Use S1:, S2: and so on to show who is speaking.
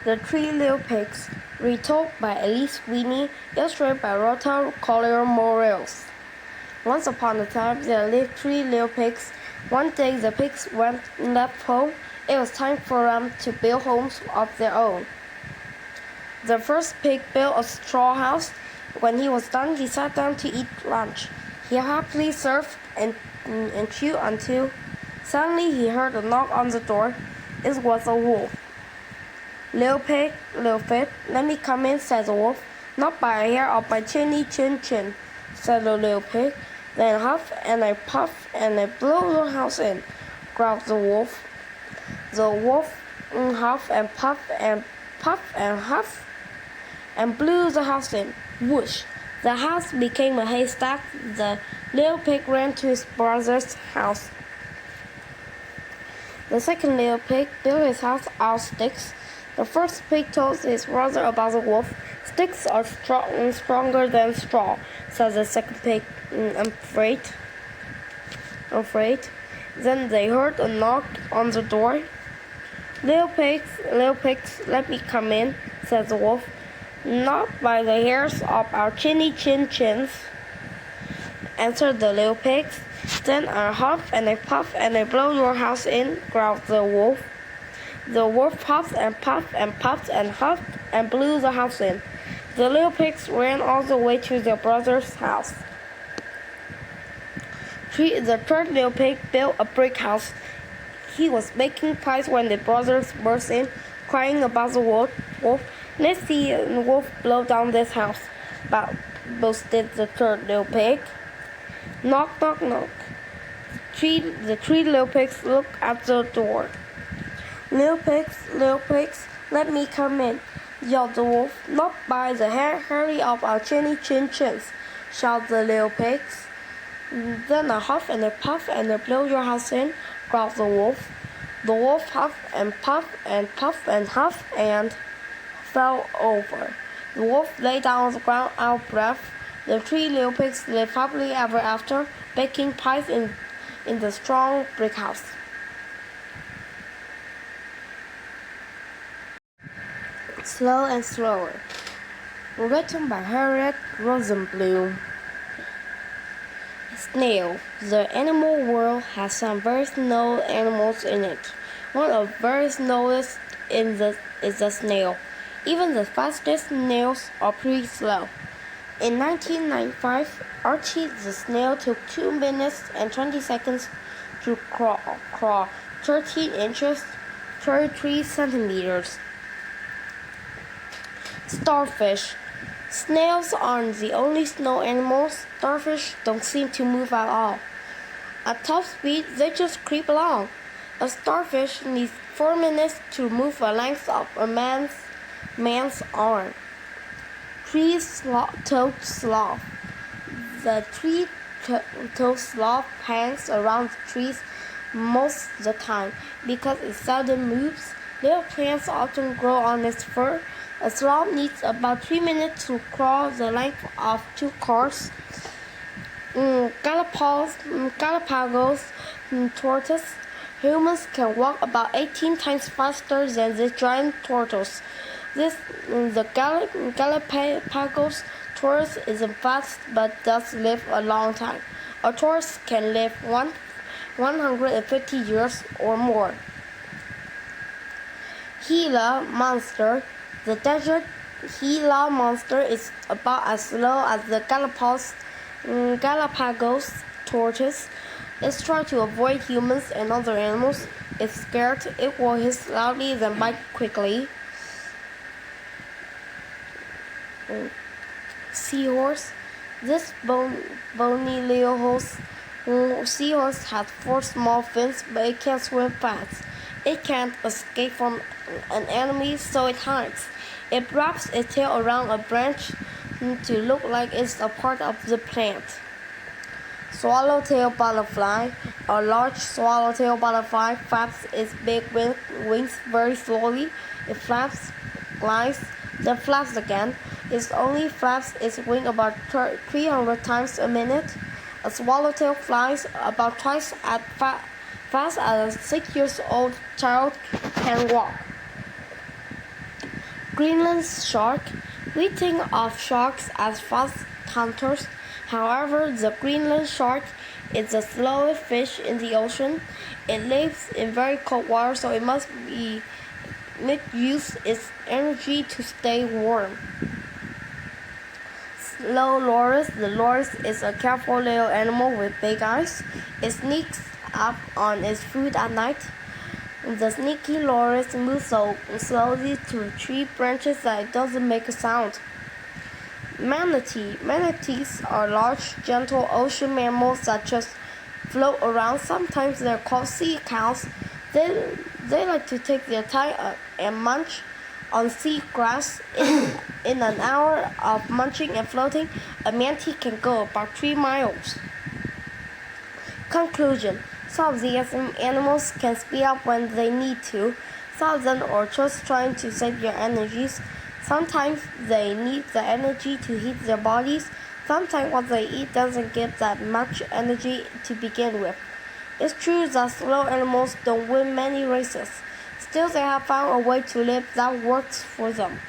S1: The Three Little Pigs, retold by Elise Sweeney, illustrated by Rota Collier Morales. Once upon a time, there lived three little pigs. One day, the pigs went left home. It was time for them to build homes of their own. The first pig built a straw house. When he was done, he sat down to eat lunch. He happily served and chewed until suddenly he heard a knock on the door. It was a wolf. Little pig, let me come in, said the wolf. Not by a hair or by chinny chin chin, said the little pig. Then huff and I puff and I blow your house in, growled the wolf. The wolf huffed and puffed and huffed and blew the house in. Whoosh! The house became a haystack. The little pig ran to his brother's house. The second little pig built his house out of sticks. The first pig told his brother about the wolf. Sticks are stronger than straw, said the second pig. Afraid. Then they heard a knock on the door. Little pigs, let me come in, said the wolf. Not by the hairs of our chinny chin chins, answered the little pigs. Then I huff and I puff and I blow your house in, growled the wolf. The wolf puffed and puffed and puffed and huffed and blew the house in. The little pigs ran all the way to their brother's house. The third little pig built a brick house. He was making pies when the brothers burst in, crying about the wolf. Let's see the wolf blow down this house, boasted the third little pig. Knock, knock, knock. The three little pigs looked at the door. Little pigs, let me come in, yelled the wolf. Not by the hairy of our chinny chin chins, shouted the little pigs. Then I huff and I puff and I blow your house in, growled the wolf. The wolf huffed and puffed and huffed and fell over. The wolf lay down on the ground out of breath. The three little pigs lived happily ever after, baking pies in the strong brick house. Slow and Slower, written by Harriet Rosenblum. Snail. The animal world has some very slow animals in it. One of the very slowest is the snail. Even the fastest snails are pretty slow. In 1995, Archie the snail took 2 minutes and 20 seconds to crawl 13 inches, 33 centimeters. Starfish. Snails aren't the only snow animals. Starfish don't seem to move at all. At top speed, they just creep along. A starfish needs 4 minutes to move the length of a man's arm. Three-toed sloth. The three-toed sloth hangs around trees most of the time because it seldom moves. Little plants often grow on its fur. A sloth needs about 3 minutes to crawl the length of 2 cars. Galapagos tortoise. Humans can walk about 18 times faster than this giant tortoise. The Galapagos tortoise isn't fast but does live a long time. A tortoise can live 150 years or more. Gila monster. The desert Gila monster is about as slow as the Galapagos tortoise. It's trying to avoid humans and other animals. If scared, it will hiss loudly then bite quickly. Seahorse. This bony little seahorse has 4 small fins, but it can't swim fast. It can't escape from an enemy, so it hides. It wraps its tail around a branch to look like it's a part of the plant. Swallowtail butterfly. A large swallowtail butterfly flaps its big wings very slowly. It flaps, glides, then flaps again. It only flaps its wing about 300 times a minute. A swallowtail flies about twice as fast as a 6-year-old child can walk. Greenland shark. We think of sharks as fast hunters. However, the Greenland shark is the slowest fish in the ocean. It lives in very cold water, so it must use its energy to stay warm. Slow loris. The loris is a careful little animal with big eyes. It sneaks up on its food at night. The sneaky loris moves so slowly through tree branches that it doesn't make a sound. Manatee. Manatees are large, gentle ocean mammals that just float around. Sometimes they're called sea cows. They like to take their time and munch on sea grass. In an hour of munching and floating, a manatee can go about 3 miles. Conclusion. Some of these animals can speed up when they need to. Some of them are just trying to save their energies. Sometimes they need the energy to heat their bodies. Sometimes what they eat doesn't give that much energy to begin with. It's true that slow animals don't win many races. Still, they have found a way to live that works for them.